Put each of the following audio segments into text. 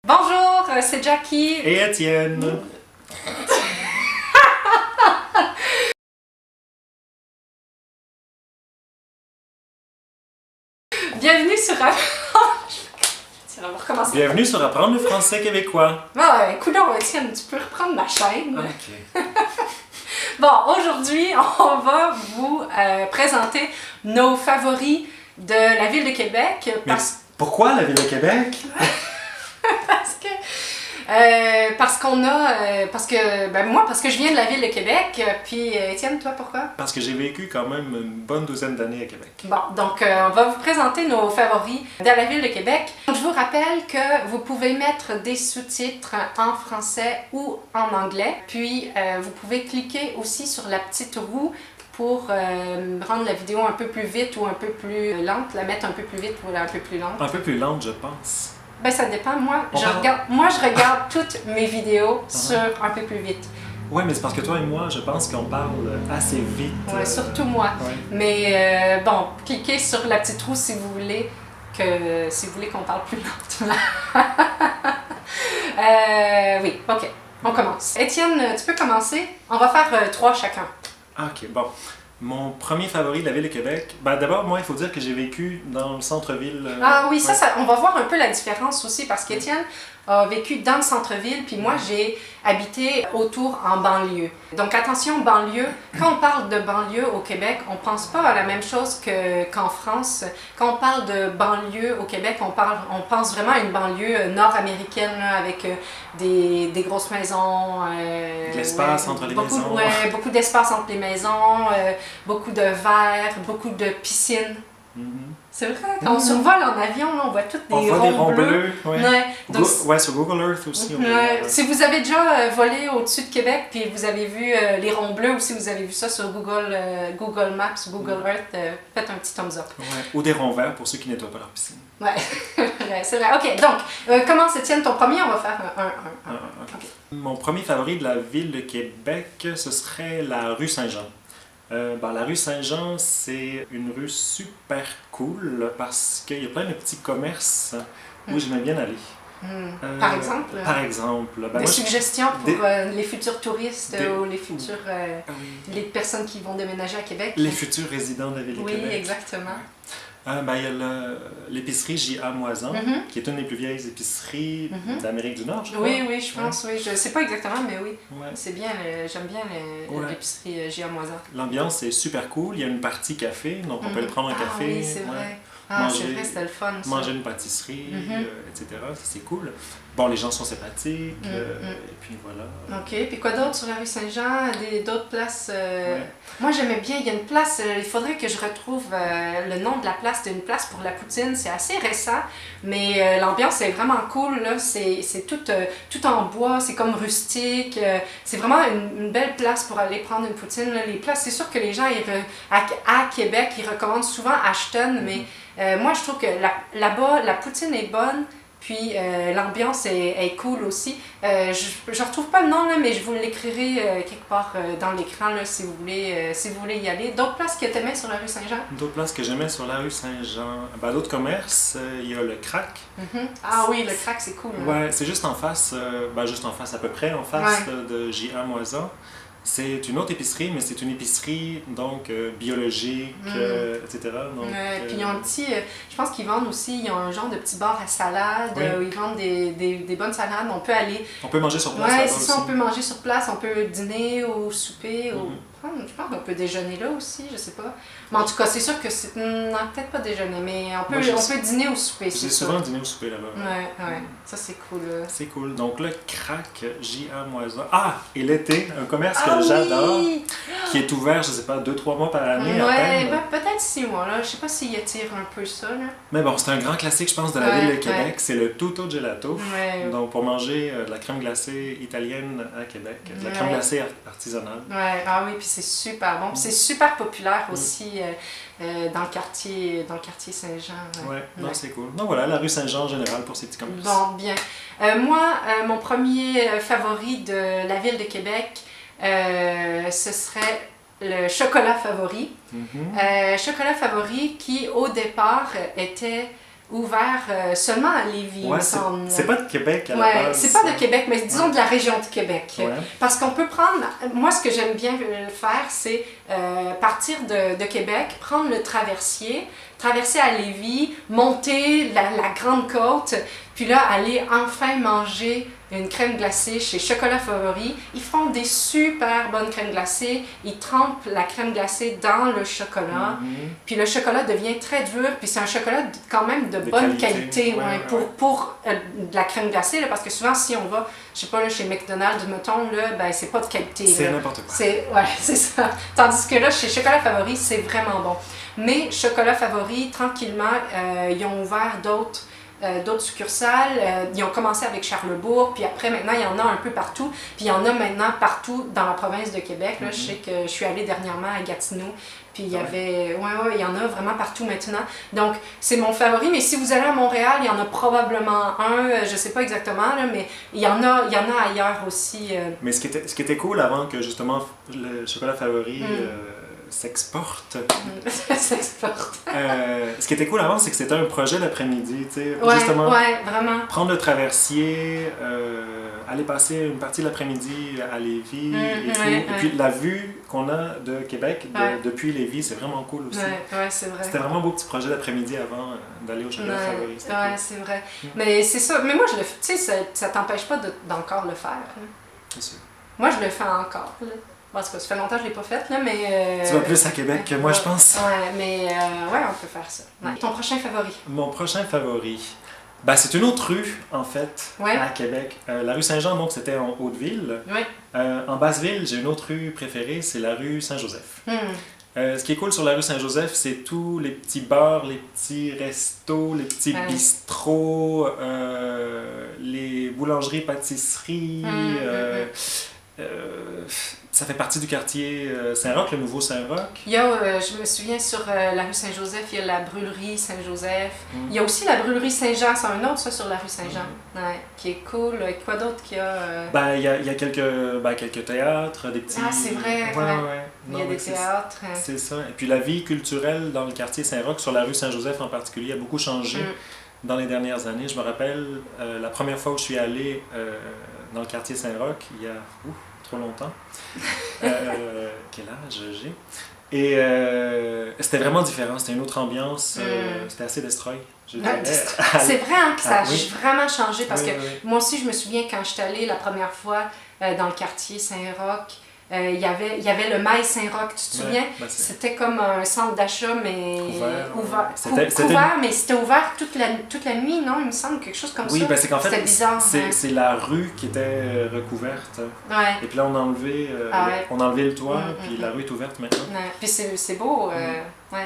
Bonjour, c'est Jackie. Et Étienne. Bienvenue sur... On va recommencer. Bienvenue sur Apprendre le français québécois. Écoute, Étienne, tu peux reprendre ma chaîne. Ok. Bon, aujourd'hui, on va vous présenter nos favoris de la ville de Québec. Pourquoi la ville de Québec? Parce que je viens de la ville de Québec, puis Étienne, toi, pourquoi? Parce que j'ai vécu quand même une bonne douzaine d'années à Québec. Bon, donc on va vous présenter nos favoris de la ville de Québec. Je vous rappelle que vous pouvez mettre des sous-titres en français ou en anglais, puis vous pouvez cliquer aussi sur la petite roue pour rendre la vidéo un peu plus vite ou un peu plus lente, la mettre un peu plus vite ou un peu plus lente. Un peu plus lente, je pense. Ben ça dépend. Moi, je regarde toutes mes vidéos sur un peu plus vite. Oui, mais c'est parce que toi et moi, je pense qu'on parle assez vite. Oui, surtout moi. Ouais. Mais bon, cliquez sur la petite roue si vous voulez qu'on parle plus lentement. Oui, ok. On commence. Étienne, tu peux commencer? On va faire 3 chacun. Ok, bon. Mon premier favori de la ville de Québec, ben d'abord, moi, il faut dire que j'ai vécu dans le centre-ville. Ah oui, ça, on va voir un peu la différence aussi, parce qu'Étienne a vécu dans le centre-ville, puis moi, j'ai habité autour en banlieue. Donc attention, banlieue, quand on parle de banlieue au Québec, on pense pas à la même chose qu'en France. Quand on parle de banlieue au Québec, on pense vraiment à une banlieue nord-américaine, là, avec des grosses maisons. De l'espace entre les maisons. Ouais, beaucoup d'espace entre les maisons, beaucoup de verres, beaucoup de piscines. C'est vrai, quand on survole en avion, là, on voit toutes des ronds bleus. Ouais. Ouais, donc, ouais, sur Google Earth aussi. Si vous avez déjà volé au-dessus de Québec puis vous avez vu les ronds bleus ou si vous avez vu ça sur Google Maps, Google Earth, faites un petit thumbs up. Ouais. Ou des ronds verts pour ceux qui nettoient pas leur piscine. Ouais, c'est vrai. Ok, donc, commence Étienne, ton premier, on va faire un. Okay. Mon premier favori de la ville de Québec, ce serait la rue Saint-Jean. La rue Saint-Jean, c'est une rue super cool parce qu'il y a plein de petits commerces où j'aimais bien aller. Par exemple? Par exemple. Des suggestions pour les futurs touristes ou les futurs les personnes qui vont déménager à Québec? Les futurs résidents de la ville de Québec. Oui, exactement. Il y a l'épicerie J.A. Moisan, qui est une des plus vieilles épiceries d'Amérique du Nord, je crois. Oui, je pense, oui. Je ne sais pas exactement, mais oui. Ouais. C'est bien, j'aime bien l'épicerie J.A. Moisan. L'ambiance est super cool. Il y a une partie café, donc on peut aller prendre un café. Oui, c'est vrai. C'est vrai, c'était le fun, ça. Manger une pâtisserie, etc. C'est cool. Bon, les gens sont sympathiques, et puis voilà. Ok, puis quoi d'autre sur la rue Saint-Jean? D'autres places? Moi, j'aimais bien, il y a une place, il faudrait que je retrouve le nom de la place, c'est une place pour la poutine, c'est assez récent, mais l'ambiance est vraiment cool, là. C'est tout en bois, c'est comme rustique, c'est vraiment une belle place pour aller prendre une poutine, là. Les places, c'est sûr que les gens, à Québec, ils recommandent souvent Ashton, mais moi, je trouve que là-bas, la poutine est bonne. Puis l'ambiance est cool aussi. Je retrouve pas le nom, là, mais je vous l'écrirai quelque part dans l'écran là, si vous voulez y aller. D'autres places que tu aimais sur la rue Saint-Jean? D'autres places que j'aimais sur la rue Saint-Jean. D'autres commerces, il y a le Crac. Ah oui, le Crac, c'est cool. Ouais, c'est juste en face, à peu près en face de J.A. Moisan. C'est une autre épicerie, mais c'est une épicerie donc biologique, etc. Puis ils ont un petit, je pense qu'ils vendent aussi, ils ont un genre de petit bar à salade, où ils vendent des bonnes salades. On peut aller... On peut manger sur place. Ouais, c'est ça, on peut manger sur place, on peut dîner ou souper, ou... Je pense qu'on peut déjeuner là aussi, je sais pas. Mais en tout cas, c'est sûr que c'est... Non, peut-être pas déjeuner, mais on peut dîner ou souper, c'est J'ai souvent dîné ou souper là-bas. Ouais. Ça, c'est cool. C'est cool. Donc le Crac, J.A. Moisan. Et l'été, un commerce que j'adore, qui est ouvert, je sais pas, 2-3 mois par année à peine. Peut-être 6 mois, là. Je sais pas s'il attire un peu ça, là. Mais bon, c'est un grand classique, je pense, de la ville de Québec. C'est le Tutto Gelato. Donc pour manger de la crème glacée italienne à Québec, de la crème glacée artisanale. Oui, puis c'est super bon. Puis c'est super populaire aussi dans le quartier Saint-Jean. Non, c'est cool. Donc voilà, la rue Saint-Jean en général pour ces petits commerces. Bon, bien. Moi, mon premier favori de la ville de Québec, ce serait le chocolat favori. Chocolat favori qui, au départ, était ouvert seulement à Lévis, il me Ouais, semble. c'est pas de Québec à la Ouais, base. c'est pas de Québec, mais disons de la région de Québec. Ouais. Parce qu'on peut prendre, moi ce que j'aime bien faire, c'est partir de Québec, prendre le traverser à Lévis, monter la Grande Côte, puis là aller enfin manger une crème glacée chez Chocolat Favori. Ils font des super bonnes crèmes glacées, ils trempent la crème glacée dans le chocolat, puis le chocolat devient très dur, puis c'est un chocolat quand même de bonne qualité ouais, pour de la crème glacée, là, parce que souvent si on va, je sais pas, là, chez McDonald's, mettons, là, ben c'est pas de qualité. C'est n'importe quoi. Ouais, c'est ça. Tandis que là, chez Chocolat Favori, c'est vraiment bon. Mais Chocolat Favori, tranquillement, ils ont ouvert d'autres succursales. Ils ont commencé avec Charlebourg, puis après, maintenant, il y en a un peu partout. Puis il y en a maintenant partout dans la province de Québec. Là, je sais que je suis allée dernièrement à Gatineau, puis il y avait... Ouais, il y en a vraiment partout maintenant. Donc, c'est mon favori. Mais si vous allez à Montréal, il y en a probablement un, je sais pas exactement, là, mais il y en a ailleurs aussi. Mais ce qui était cool avant que, justement, le Chocolat Favori... s'exporte. S'exporte. Ce qui était cool avant, c'est que c'était un projet l'après-midi, tu sais, justement vraiment. Prendre le traversier, aller passer une partie de l'après-midi à Lévis et tout. Et puis la vue qu'on a de Québec depuis Lévis, c'est vraiment cool aussi. Ouais, c'est vrai. C'était vraiment un beau petit projet d'après-midi avant d'aller au Chocolat Favori. Ouais, c'est vrai. Mais c'est ça. Mais moi, je le fais, tu sais, ça t'empêche pas d'encore le faire. C'est sûr. Moi, je le fais encore. Là. Bon, ça fait longtemps que je ne l'ai pas faite, là, mais... Tu vas plus à Québec que moi, je pense. Ouais, mais ouais, on peut faire ça. Ouais. Ton prochain favori? Mon prochain favori, ben, c'est une autre rue, en fait, à Québec. La rue Saint-Jean, donc, c'était en Haute-Ville. En Basse-Ville, j'ai une autre rue préférée, c'est la rue Saint-Joseph. Ce qui est cool sur la rue Saint-Joseph, c'est tous les petits bars, les petits restos, les petits bistrots, les boulangeries, pâtisseries... ça fait partie du quartier Saint-Roch, le nouveau Saint-Roch. Il y a, je me souviens, sur la rue Saint-Joseph, il y a la brûlerie Saint-Joseph. Il y a aussi la brûlerie Saint-Jean, c'est un autre, ça, sur la rue Saint-Jean, qui est cool. Quoi d'autre qu'il y a? Il y a quelques théâtres, des petits... Ah, c'est vrai, il y a des théâtres. C'est ça. Et puis la vie culturelle dans le quartier Saint-Roch, sur la rue Saint-Joseph en particulier, a beaucoup changé dans les dernières années. Je me rappelle, la première fois où je suis allé dans le quartier Saint-Roch, il y a... trop longtemps. Quel âge j'ai? Et c'était vraiment différent, c'était une autre ambiance, c'était assez destroy. C'est vrai hein, que ça a vraiment changé parce que moi aussi je me souviens quand j'étais allée la première fois dans le quartier Saint-Roch, il y avait le Mail Saint-Roch, tu te souviens? C'était comme un centre d'achat, mais couvert, mais c'était ouvert toute la nuit, non? Il me semble, quelque chose comme ça. Oui, c'est qu'en fait, c'était bizarre. C'est la rue qui était recouverte. Et puis là, on a enlevé le toit, puis la rue est ouverte maintenant. Puis c'est beau,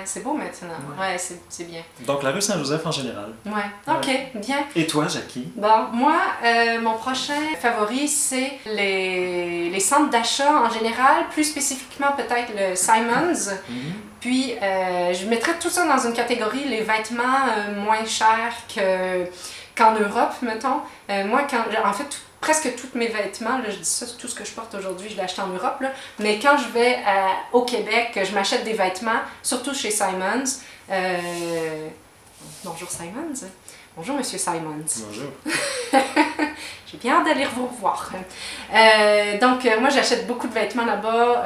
c'est beau maintenant. Ouais, c'est bien. Donc la rue Saint-Joseph en général. Ok, bien. Et toi, Jackie? Bon, moi, mon prochain favori, c'est les centres d'achat en général, plus spécifiquement peut-être le Simons. Puis, je mettrais tout ça dans une catégorie, les vêtements moins chers qu'en Europe, mettons. Moi, en fait, presque tous mes vêtements, là, je dis ça, tout ce que je porte aujourd'hui, je l'ai acheté en Europe, là, mais quand je vais au Québec, je m'achète des vêtements, surtout chez Simons. Bonjour Simons. Bonjour Monsieur Simons. Bonjour. J'ai bien hâte d'aller vous revoir. Donc, moi, j'achète beaucoup de vêtements là-bas.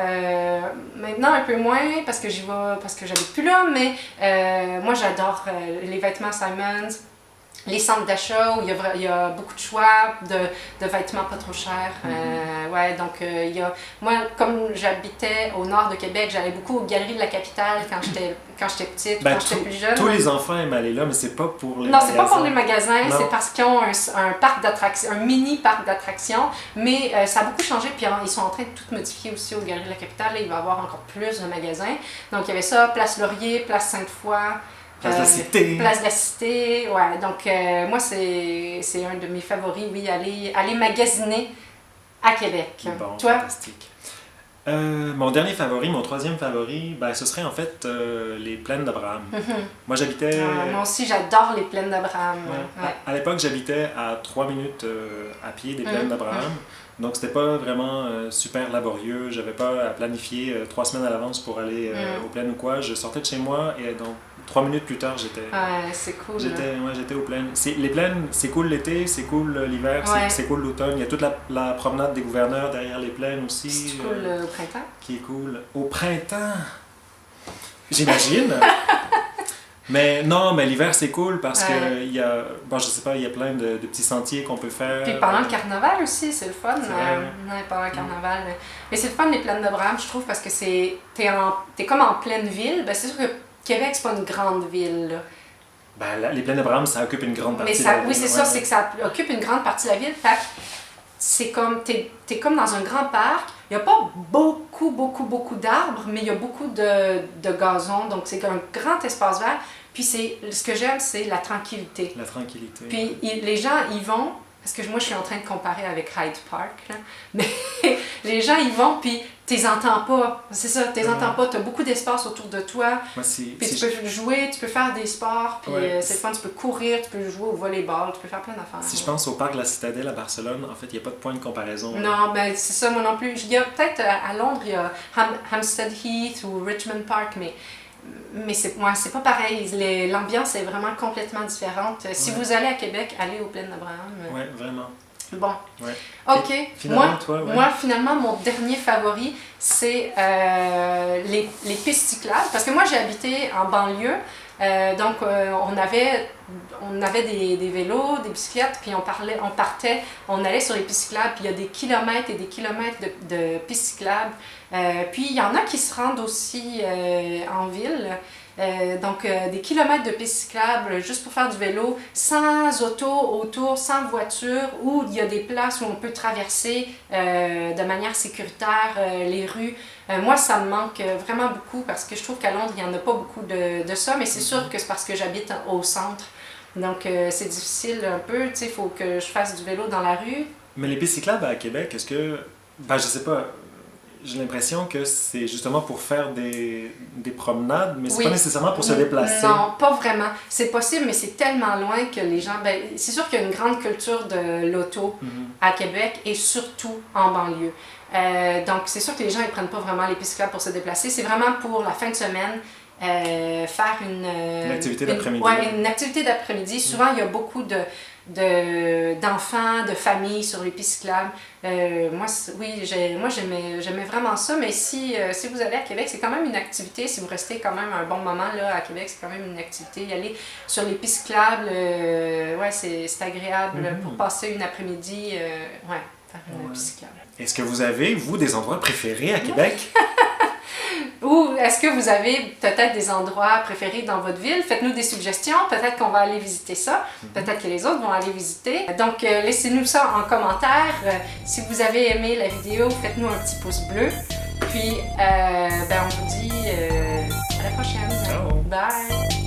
Maintenant, un peu moins parce que j'y vais, parce que j'habite plus là, mais moi, j'adore les vêtements Simons. Les centres d'achat où il y a beaucoup de choix de vêtements pas trop chers. Donc moi, comme j'habitais au nord de Québec, j'allais beaucoup aux Galeries de la Capitale quand j'étais petite, quand j'étais plus jeune. Tous les enfants aiment aller là, mais c'est pas pour les magasins. Non, c'est pas pour les magasins, c'est parce qu'ils ont un parc d'attractions, un mini parc d'attractions, mais ça a beaucoup changé, puis ils sont en train de tout modifier aussi aux Galeries de la Capitale. Là, il va y avoir encore plus de magasins. Donc il y avait ça, Place Laurier, Place Sainte-Foy. Place de la Cité. Place de la Cité, ouais. Donc, moi, c'est un de mes favoris, oui, aller magasiner à Québec. Bon, toi? Fantastique. Mon dernier favori, mon troisième favori, ce serait en fait les plaines d'Abraham. Moi, j'habitais... moi aussi, j'adore les plaines d'Abraham. À l'époque, j'habitais à 3 minutes à pied des plaines d'Abraham. Donc, c'était pas vraiment super laborieux. J'avais pas à planifier 3 semaines à l'avance pour aller aux plaines ou quoi. Je sortais de chez moi et donc 3 minutes plus tard, j'étais... Ouais, c'est cool. J'étais aux plaines. Les plaines, c'est cool l'été, c'est cool l'hiver, c'est cool l'automne. Il y a toute la promenade des gouverneurs derrière les plaines aussi. C'est cool au printemps? Qui est cool. Au printemps, j'imagine. Mais non, mais l'hiver c'est cool parce que il y a, bon, je sais pas, il y a plein de petits sentiers qu'on peut faire. Puis pendant le carnaval aussi, c'est le fun. Pendant le carnaval. Mais c'est le fun les plaines de Bram, je trouve, parce que t'es comme en pleine ville. Ben, c'est sûr que Québec, c'est pas une grande ville. Là. Ben, les plaines de Bram, ça occupe une grande partie de la ville. Oui, c'est ça, c'est que ça occupe une grande partie de la ville. Fait que c'est comme, t'es comme dans un grand parc. Il n'y a pas beaucoup d'arbres, mais il y a beaucoup de gazon. Donc, c'est un grand espace vert. Puis, ce que j'aime, c'est la tranquillité. La tranquillité. Puis, les gens y vont, parce que moi, je suis en train de comparer avec Hyde Park, là. Mais les gens y vont, puis tu les entends pas. C'est ça, tu les entends pas. Tu as beaucoup d'espace autour de toi. Moi, puis tu peux jouer, tu peux faire des sports, puis c'est le fun, tu peux courir, tu peux jouer au volleyball, tu peux faire plein d'affaires. Si je pense au parc de la Citadelle à Barcelone, en fait, il n'y a pas de point de comparaison. Non, ben c'est ça, moi non plus. Il y a peut-être à Londres, il y a Hampstead Heath ou Richmond Park, mais c'est pas pareil. L'ambiance est vraiment complètement différente. Si vous allez à Québec, allez aux Plaines d'Abraham. Oui, vraiment. Bon. Ouais. OK. Finalement, moi, finalement, mon dernier favori, c'est les pistes cyclables. Parce que moi, j'ai habité en banlieue. Donc, on avait des vélos, des bicyclettes, puis on allait sur les pistes cyclables, puis il y a des kilomètres et des kilomètres de pistes cyclables. Puis, il y en a qui se rendent aussi en ville. Donc, des kilomètres de pistes cyclables juste pour faire du vélo, sans auto autour, sans voiture, où il y a des places où on peut traverser de manière sécuritaire les rues. Moi, ça me manque vraiment beaucoup parce que je trouve qu'à Londres, il n'y en a pas beaucoup de ça, mais c'est sûr que c'est parce que j'habite au centre. Donc, c'est difficile un peu, tu sais, il faut que je fasse du vélo dans la rue. Mais les pistes cyclables à Québec, est-ce que... Ben, je sais pas... J'ai l'impression que c'est justement pour faire des promenades, mais c'est pas nécessairement pour se déplacer. Non, pas vraiment. C'est possible, mais c'est tellement loin que les gens... Ben, c'est sûr qu'il y a une grande culture de l'auto à Québec et surtout en banlieue. Donc, c'est sûr que les gens ne prennent pas vraiment les pistes cyclables pour se déplacer. C'est vraiment pour la fin de semaine, faire une activité d'après-midi. Une activité d'après-midi. Souvent, il y a beaucoup d'enfants, de familles sur les pistes cyclables. Moi, j'aimais vraiment ça, mais si vous allez à Québec, c'est quand même une activité. Si vous restez quand même un bon moment là, à Québec, c'est quand même une activité. Y aller sur les pistes cyclables, c'est agréable pour passer une après-midi, faire une piste cyclable. Est-ce que vous avez, vous, des endroits préférés à Québec? Ou est-ce que vous avez peut-être des endroits préférés dans votre ville? Faites-nous des suggestions, peut-être qu'on va aller visiter ça, peut-être que les autres vont aller visiter. Donc, laissez-nous ça en commentaire. Si vous avez aimé la vidéo, faites-nous un petit pouce bleu. Puis, on vous dit à la prochaine. Ciao. Bye!